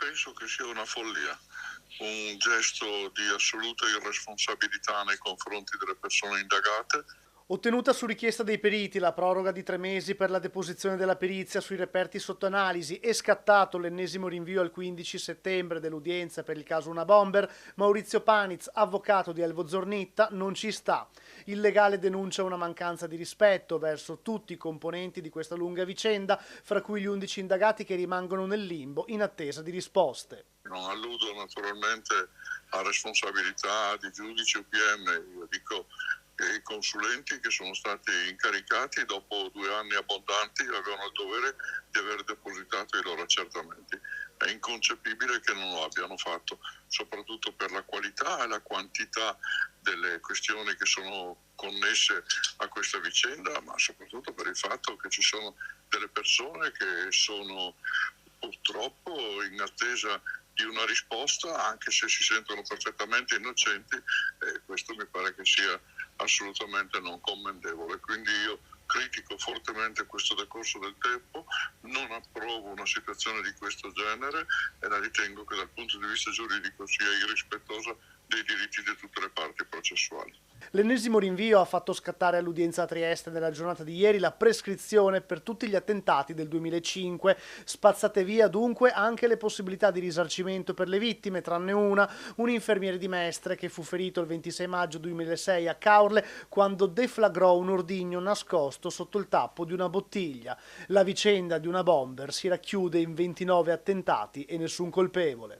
penso che sia una follia, un gesto di assoluta irresponsabilità nei confronti delle persone indagate. Ottenuta su richiesta dei periti la proroga di 3 mesi per la deposizione della perizia sui reperti sotto analisi e scattato l'ennesimo rinvio al 15 settembre dell'udienza per il caso Una Bomber, Maurizio Paniz, avvocato di Elvo Zornitta, non ci sta. Il legale denuncia una mancanza di rispetto verso tutti i componenti di questa lunga vicenda, fra cui gli 11 indagati che rimangono nel limbo in attesa di risposte. Non alludo naturalmente a responsabilità di giudici o PM, io dico che i consulenti che sono stati incaricati dopo 2 anni abbondanti avevano il dovere di aver depositato i loro accertamenti. È inconcepibile che non lo abbiano fatto, soprattutto per la qualità e la quantità delle questioni che sono connesse a questa vicenda, ma soprattutto per il fatto che ci sono delle persone che sono purtroppo in attesa di una risposta, anche se si sentono perfettamente innocenti, e questo mi pare che sia assolutamente non commendevole. Quindi io critico fortemente questo decorso del tempo, non approvo una situazione di questo genere e la ritengo che dal punto di vista giuridico sia irrispettosa dei diritti di tutte le parti processuali. L'ennesimo rinvio ha fatto scattare all'udienza a Trieste nella giornata di ieri la prescrizione per tutti gli attentati del 2005. Spazzate via dunque anche le possibilità di risarcimento per le vittime, tranne una, un infermiere di Mestre che fu ferito il 26 maggio 2006 a Caorle quando deflagrò un ordigno nascosto sotto il tappo di una bottiglia. La vicenda di Una Bomber si racchiude in 29 attentati e nessun colpevole.